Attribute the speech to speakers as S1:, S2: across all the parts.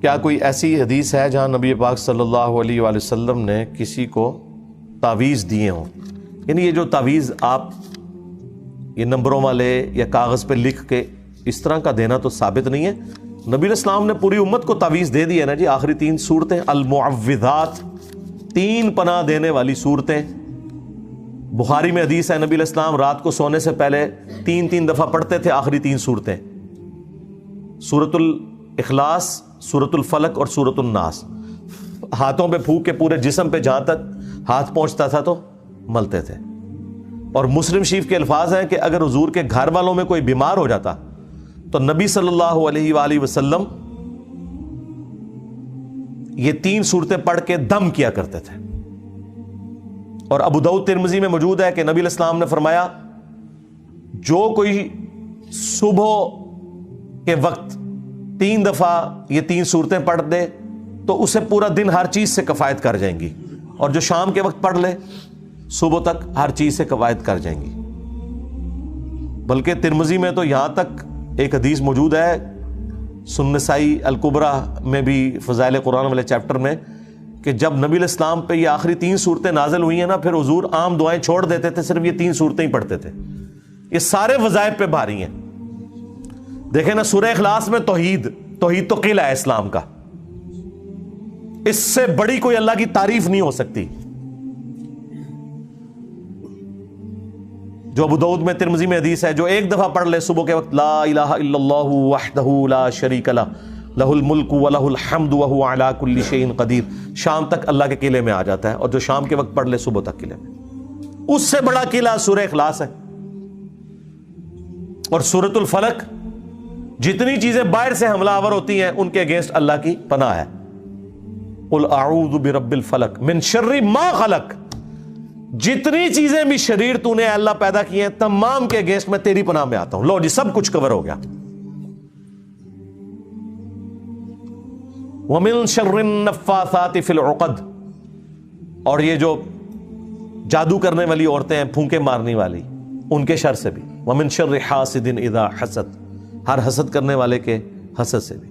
S1: کیا کوئی ایسی حدیث ہے جہاں نبی پاک صلی اللہ علیہ وآلہ وسلم نے کسی کو تعویذ دیے ہوں؟ یعنی یہ جو تعویذ آپ یہ نمبروں والے یا کاغذ پہ لکھ کے اس طرح کا دینا تو ثابت نہیں ہے. نبی علیہ السلام نے پوری امت کو تعویذ دے دی ہے نا جی. آخری 3 صورتیں المعوذات، 3 پناہ دینے والی صورتیں. بخاری میں حدیث ہے نبی علیہ السلام رات کو سونے سے پہلے 3 دفعہ پڑھتے تھے آخری 3 صورتیں، سورۃ الاخلاص، سورۃ الفلق اور سورۃ الناس. ہاتھوں پہ پھونک کے پورے جسم پہ جہاں تک ہاتھ پہنچتا تھا تو ملتے تھے. اور مسلم شریف کے الفاظ ہیں کہ اگر حضور کے گھر والوں میں کوئی بیمار ہو جاتا تو نبی صلی اللہ علیہ وآلہ وسلم یہ 3 صورتیں پڑھ کے دم کیا کرتے تھے. اور ابو داؤد ترمذی میں موجود ہے کہ نبی علیہ السلام نے فرمایا جو کوئی صبح کے وقت 3 دفعہ یہ 3 صورتیں پڑھ دے تو اسے پورا دن ہر چیز سے کفایت کر جائیں گی، اور جو شام کے وقت پڑھ لے صبح تک ہر چیز سے کفایت کر جائیں گی. بلکہ ترمذی میں تو یہاں تک ایک حدیث موجود ہے، سنن نسائی الکبریٰ میں بھی فضائل قرآن والے چیپٹر میں، کہ جب نبی علیہ السلام پہ یہ آخری 3 صورتیں نازل ہوئی ہیں نا، پھر حضور عام دعائیں چھوڑ دیتے تھے، صرف یہ 3 صورتیں ہی پڑھتے تھے. یہ سارے وظائف پہ بھاری ہیں. دیکھیں نا سورہ اخلاص میں توحید تو قلعہ ہے اسلام کا، اس سے بڑی کوئی اللہ کی تعریف نہیں ہو سکتی. جو ابو داؤد میں ترمذی میں حدیث ہے، جو 1 دفعہ پڑھ لے صبح کے وقت لا الہ الا اللہ وحدہ لا شریک لہ لہ الملک ولہ الحمد وہو علی کل شیء قدیر، شام تک اللہ کے قلعے میں آ جاتا ہے. اور جو شام کے وقت پڑھ لے صبح تک قلعے میں، اس سے بڑا قلعہ سورہ اخلاص ہے. اور سورۃ الفلق جتنی چیزیں باہر سے حملہ آور ہوتی ہیں ان کے اگینسٹ اللہ کی پناہ ہے. قل اعوذ برب الفلق من شر ما خلق، جتنی چیزیں بھی شریر تو نے اللہ پیدا کی ہیں تمام کے اگینسٹ میں تیری پناہ میں آتا ہوں. لو جی سب کچھ کور ہو گیا. ومن شر النفاثات فی العقد، اور یہ جو جادو کرنے والی عورتیں ہیں، پھونکے مارنے والی، ان کے شر سے بھی. ومن شر حاسد اذا حسد، ہر حسد کرنے والے کے حسد سے بھی.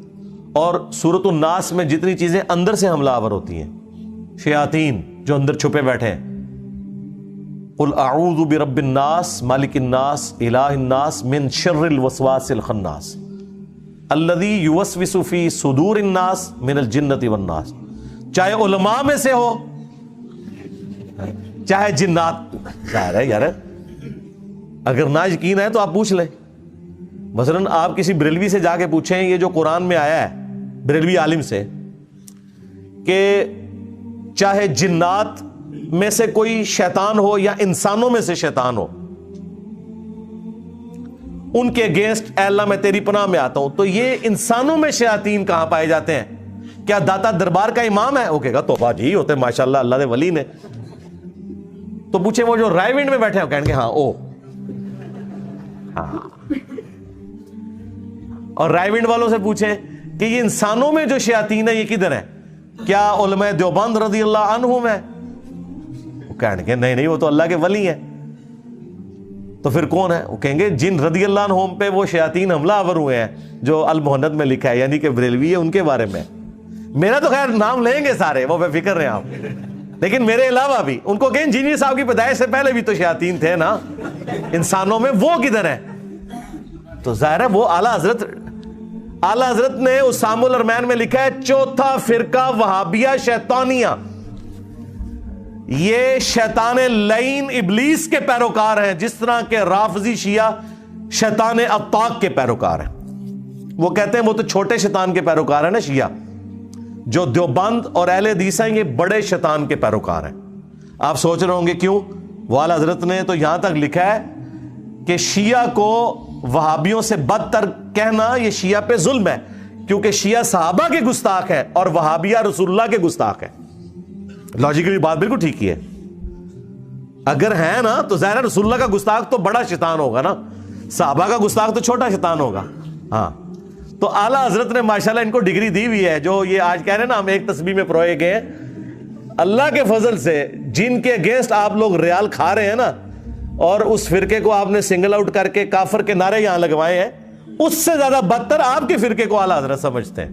S1: اور سورۃ الناس میں جتنی چیزیں اندر سے حملہ آور ہوتی ہیں، شیاطین جو اندر چھپے بیٹھے ہیں، قل اعوذ برب الناس مالک الناس الہ الناس من شر الوسواس الخناس الذی یوسوس فی صدور الناس من الجنۃ والناس. چاہے علماء میں سے ہو چاہے جنات. ظاہر ہے یار، اگر نہ یقین ہے تو آپ پوچھ لیں. مثلاً آپ کسی بریلوی سے جا کے پوچھیں یہ جو قرآن میں آیا ہے، بریلوی عالم سے، کہ چاہے جنات میں سے کوئی شیطان ہو یا انسانوں میں سے شیطان ہو، ان کے اگینسٹ اے اللہ میں تیری پناہ میں آتا ہوں. تو یہ انسانوں میں شیاطین کہاں پائے جاتے ہیں؟ کیا داتا دربار کا امام ہے؟ وہ کہے گا توبہ جی ہوتے ماشاءاللہ اللہ دے ولی نے. تو پوچھیں وہ جو رائے ونڈ میں بیٹھے ہیں، کہیں گے ہاں او ہاں. اور رائے ونڈ والوں سے پوچھیں کہ یہ انسانوں میں جو شیاطین ہے یہ کدھر ہے؟ کیا علماء دیوبند رضی اللہ عنہم ہے؟ وہ کہیں گے نہیں وہ تو اللہ کے ولی ہیں. تو پھر کون ہے؟ وہ کہیں گے جن رضی اللہ عنہم پہ وہ شیاطین حملہ آور ہوئے ہیں جو المہند میں لکھا ہے، یعنی کہ بریلوی ہے ان کے بارے میں. میرا تو خیر نام لیں گے سارے، وہ بے فکر رہے آپ، لیکن میرے علاوہ بھی ان کو کہیں جینی صاحب کی پیدائش سے پہلے بھی تو شیاطین تھے نا انسانوں میں، وہ کدھر ہے؟ تو ظاہر ہے وہ اعلیٰ حضرت نے اسام الارمین میں لکھا ہے 4تھا فرقہ وہابیہ شیطانیہ، یہ شیطان لعین ابلیس کے پیروکار ہیں، جس طرح کہ رافضی شیعہ شیطان اطاق کے پیروکار ہیں. وہ کہتے ہیں وہ تو چھوٹے شیطان کے پیروکار ہیں نا شیعہ. جو دیوبند اور اہل حدیث ہیں یہ بڑے شیطان کے پیروکار ہیں. آپ سوچ رہے ہوں گے کیوں؟ وہ اعلیٰ حضرت نے تو یہاں تک لکھا ہے کہ شیعہ کو وہابیوں سے بدتر کہنا یہ شیعہ پہ ظلم ہے، کیونکہ شیعہ صحابہ کے گستاخ ہیں اور وہابیہ رسول اللہ کے گستاخ ہیں. لاجیکلی بات بالکل ٹھیک ہی ہے. اگر ہے نا تو ظاہر رسول اللہ کا گستاخ تو بڑا شیطان ہوگا نا، صحابہ کا گستاخ تو چھوٹا شیطان ہوگا. ہاں تو اعلیٰ حضرت نے ماشاءاللہ ان کو ڈگری دی ہوئی ہے. جو یہ آج کہہ رہے ہیں نا ہم ایک تسبیح میں پروئے گئے ہیں، اللہ کے فضل سے جن کے اگینسٹ آپ لوگ ریال کھا رہے ہیں نا، اور اس فرقے کو آپ نے سنگل آؤٹ کر کے کافر کے نعرے یہاں لگوائے ہیں، اس سے زیادہ بدتر آپ کے فرقے کو اعلیٰ حضرت سمجھتے ہیں.